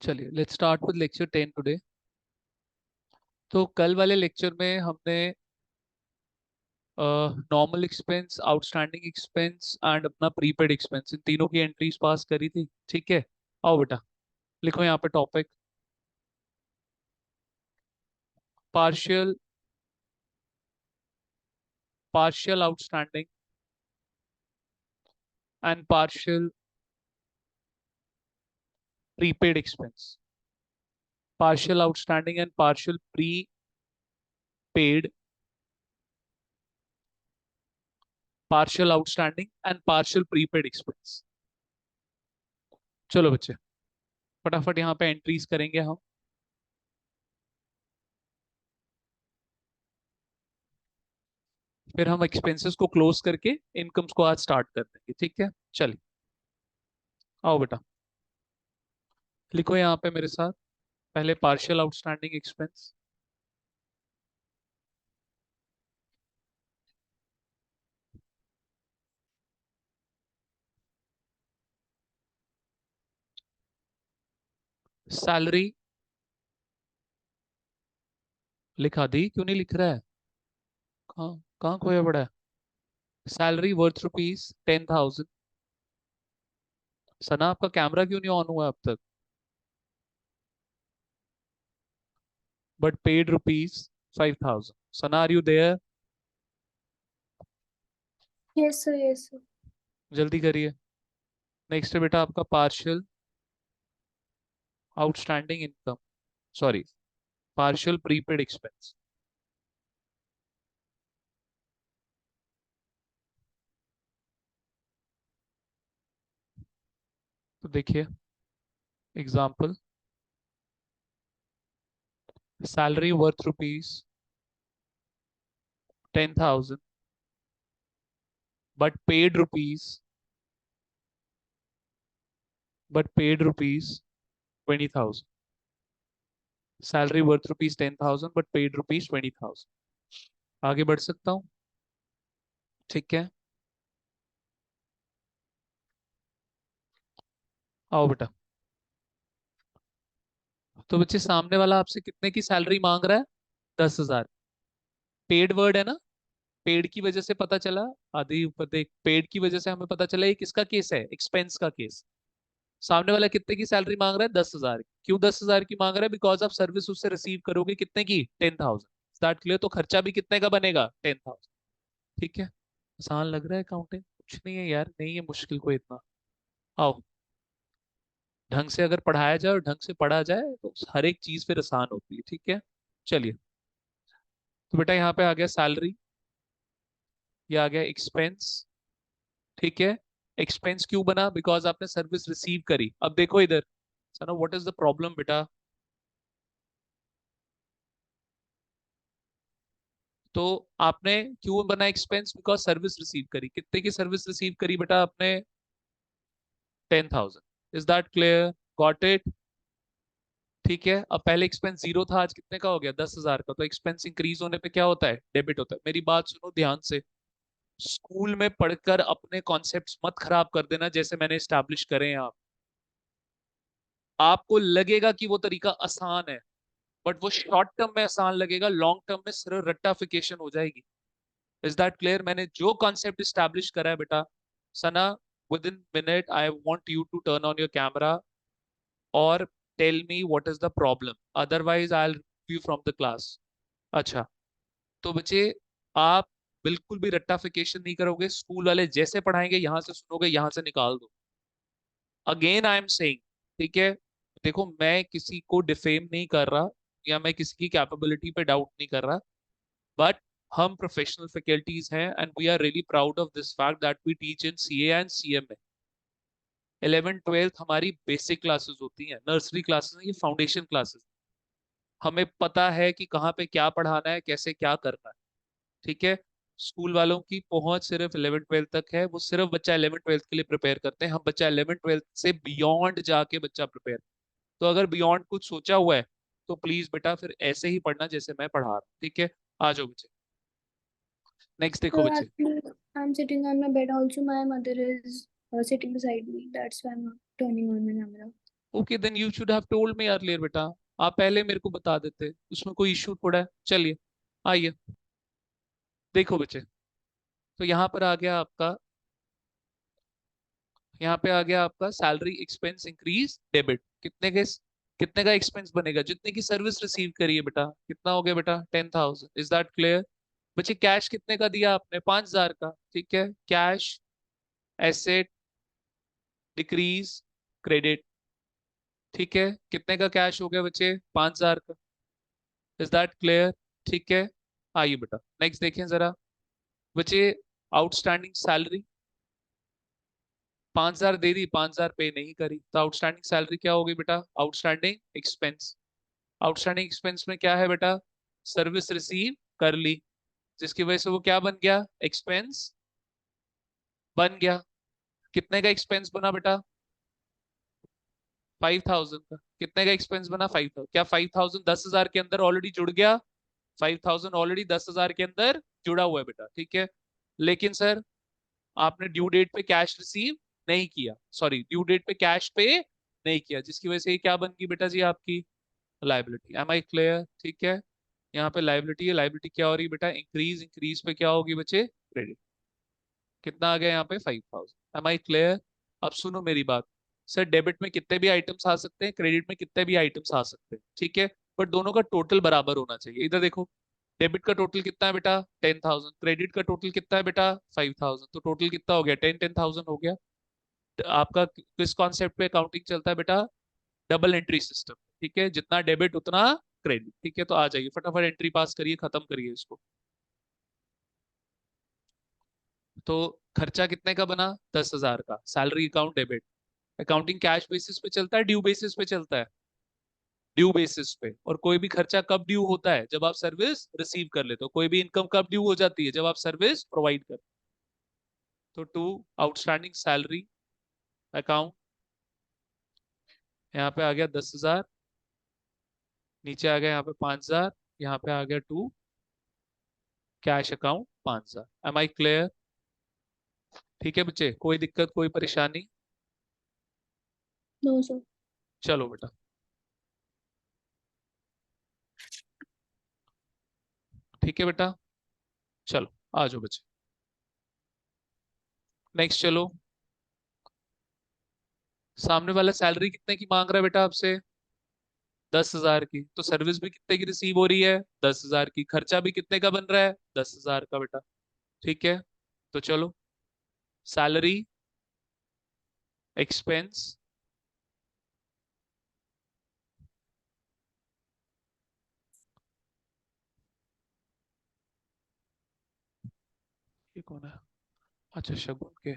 चलिए let's start with lecture 10 today. तो कल वाले लेक्चर में हमने normal expense, outstanding expense and अपना प्रीपेड एक्सपेंस, इन तीनों की एंट्रीज पास करी थी। ठीक है, आओ बेटा लिखो यहाँ पे topic partial partial outstanding and partial prepaid expense. Partial outstanding and partial prepaid, partial outstanding and partial prepaid expense. चलो बच्चे फटाफट यहाँ पे एंट्रीज करेंगे हम। फिर हम एक्सपेंसेस को क्लोज करके इनकम्स को आज स्टार्ट कर देंगे। ठीक है, चलिए आओ बेटा लिखो यहाँ पे मेरे साथ। पहले पार्शियल आउटस्टैंडिंग एक्सपेंस। सैलरी लिखा दी, क्यों नहीं लिख रहा है? कहाँ कहाँ खोया पड़ा है? Salary worth rupees 10,000। सना आपका कैमरा क्यों नहीं ऑन हुआ अब तक? But paid rupees 5,000। Sana are you there? Yes, sir. Yes, sir. जल्दी करिए। नेक्स्ट है बेटा आपका partial outstanding income, sorry partial prepaid expense. तो देखिए example, salary worth rupees 10,000 but paid rupees 20,000। Salary worth rupees 10,000 but paid rupees 20,000। आगे बढ़ सकता हूँ? ठीक है, आओ बेटा। तो बच्चे सामने वाला आपसे कितने की सैलरी मांग रहा है? 10,000। पेड वर्ड है ना, पेड की वजह से पता चला। आदि ऊपर देख, पेड की वजह से हमें पता चला ये किसका केस है, एक्सपेंस का केस। सामने वाला कितने की सैलरी मांग रहा है? 10,000। क्यों 10,000 की मांग रहा है? बिकॉज आप सर्विस उससे रिसीव करोगे कितने की? 10,000। Start clear? तो खर्चा भी कितने का बनेगा? 10,000। ठीक है, आसान लग रहा है काउंटिंग? कुछ नहीं है यार, नहीं है मुश्किल कोई इतना। आओ, ढंग से अगर पढ़ाया जाए और ढंग से पढ़ा जाए तो हर एक चीज फिर आसान होती है। ठीक है, चलिए। तो बेटा यहाँ पे आ गया सैलरी, ये आ गया एक्सपेंस। ठीक है, एक्सपेंस क्यों बना? बिकॉज आपने सर्विस रिसीव करी। अब देखो इधर sir, what is the problem बेटा? तो आपने क्यों बना एक्सपेंस? बिकॉज सर्विस रिसीव करी। कितने की सर्विस रिसीव करी बेटा आपने? 10,000। Is that clear? Got it? ठीक है, अब पहले एक्सपेंस जीरो था, आज कितने का हो गया? 10,000 का। तो एक्सपेंस इंक्रीज होने पे क्या होता है? डेबिट होता है। मेरी बात सुनो ध्यान से। स्कूल में पढ़कर अपने कॉन्सेप्ट्स मत खराब कर देना जैसे मैंने स्टैब्लिश करे हैं। आपको लगेगा कि वो तरीका आसान है, बट वो शॉर्ट टर्म में आसान लगेगा, लॉन्ग टर्म में सिर्फ रट्टाफिकेशन हो जाएगी। Is that clear? मैंने जो कॉन्सेप्ट स्टैब्लिश करा है बेटा, Sana, within minute I want you to turn on your camera और tell me what is the problem, otherwise I will you from the class. अच्छा, तो बच्चे आप बिल्कुल भी रट्टाफिकेशन नहीं करोगे। स्कूल वाले जैसे पढ़ाएंगे यहां से सुनोगे, यहां से निकाल दो। अगेन आई एम सेइंग, ठीक है, देखो मैं किसी को डिफेम नहीं कर रहा या मैं किसी की कैपेबिलिटी पे डाउट नहीं कर रहा, बट हम प्रोफेशनल फैकल्टीज हैं and we are really proud of this fact that we teach in CA and CMA. 11th 12th हमारी बेसिक क्लासेस होती हैं, नर्सरी क्लासेस, ये फाउंडेशन क्लासेस। हमें पता है कि कहाँ पे क्या पढ़ाना है, कैसे क्या करना है। ठीक है, स्कूल वालों की पहुंच सिर्फ 11th 12th तक है। वो सिर्फ बच्चा 11th 12th के लिए प्रिपेयर करते हैं। हम बच्चा 11th 12th से बियॉन्ड जाके बच्चा प्रिपेयर। तो अगर बियॉन्ड कुछ सोचा हुआ है तो प्लीज बेटा फिर ऐसे ही पढ़ना जैसे मैं पढ़ा रहा हूँ। ठीक है, आ जाओ बच्चे, नेक्स्ट देखो So बच्चे। actually, I'm sitting on my bed. Also, my mother is sitting beside me. That's why I'm not turning on my camera. Okay then you should have told me earlier बेटा, आप पहले मेरे को बता देते, उसमें कोई इश्यू थोड़ा है। चलिए आइए देखो बच्चे, तो यहाँ पर आ गया आपका, यहाँ पे आ गया आपका सैलरी एक्सपेंस इंक्रीज डेबिट, कितने का एक्सपेंस बनेगा, जितने की सर्विस रिसीव करिए बेटा, कितना हो गया बेटा 10,000। इज दैट क्लियर बच्चे? कैश कितने का दिया आपने, 5,000 का, ठीक है, कैश एसेट डिक्रीज क्रेडिट, ठीक है, कितने का कैश हो गया बच्चे, 5,000 का। Is that clear? ठीक है, आइए बेटा नेक्स्ट देखें जरा बच्चे, आउटस्टैंडिंग सैलरी 5,000 दे दी, 5,000 पे नहीं करी, तो आउटस्टैंडिंग सैलरी क्या होगी बेटा, आउटस्टैंडिंग एक्सपेंस। आउटस्टैंडिंग एक्सपेंस में क्या है बेटा, सर्विस रिसीव कर ली, जिसकी वजह से वो क्या बन गया, एक्सपेंस बन गया। कितने का एक्सपेंस बना बेटा, 5,000 का। कितने का एक्सपेंस बना, 5,000। क्या 5,000 10,000 के अंदर ऑलरेडी जुड़ गया, 5,000 ऑलरेडी 10,000 के अंदर जुड़ा हुआ है बेटा, ठीक है। लेकिन सर आपने ड्यू डेट पे कैश रिसीव नहीं किया, सॉरी ड्यू डेट पे कैश पे नहीं किया, जिसकी वजह से ये क्या बन गई बेटा जी, आपकी लाइबिलिटी। M I clear? ठीक है, यहाँ पे लाइबिलिटी है, लाइबिलिटी क्या हो रही है बेटा, इंक्रीज, इंक्रीज पे क्या होगी बच्चे, क्रेडिट। कितना आ गया यहाँ पे, 5,000। Am I clear? अब सुनो मेरी बात, सर डेबिट में कितने भी आइटम्स आ सकते हैं, क्रेडिट में कितने भी आइटम्स आ सकते हैं, ठीक है, बट दोनों का टोटल बराबर होना चाहिए। इधर देखो, डेबिट का टोटल कितना है बेटा, 10,000, क्रेडिट का टोटल कितना है बेटा, 5,000, तो टोटल कितना हो गया, 10,000 हो गया। तो आपका किस कॉन्सेप्ट पे अकाउंटिंग चलता है बेटा, डबल एंट्री सिस्टम, ठीक है, जितना डेबिट उतना क्रेडिट, ठीक है। तो आ जाइए फटाफट एंट्री पास करिए, खत्म करिए इसको। तो खर्चा कितने का बना, 10,000 का, salary account debit. Accounting cash basis पे चलता है, ड्यू बेसिस पे चलता है, ड्यू बेसिस पे। और कोई भी खर्चा कब ड्यू होता है, जब आप सर्विस रिसीव कर लेते हो। कोई भी इनकम कब ड्यू हो जाती है, जब आप सर्विस प्रोवाइड कर। तो टू आउटस्टैंडिंग सैलरी अकाउंट, यहाँ पे आ गया 10,000, नीचे आ गया यहाँ पे 5,000, यहाँ पे आ गया to cash account 5,000। Am I clear? ठीक है बच्चे, कोई दिक्कत कोई परेशानी? No, sir. चलो बेटा, ठीक है बेटा, चलो आ जाओ बच्चे, नेक्स्ट चलो। सामने वाला सैलरी कितने की मांग रहा है बेटा आपसे, 10,000 की, तो सर्विस भी कितने की रिसीव हो रही है, 10,000 की, खर्चा भी कितने का बन रहा है, 10,000 का बेटा, ठीक है। तो चलो, सैलरी एक्सपेंस, ये कौन है, अच्छा शगुन के,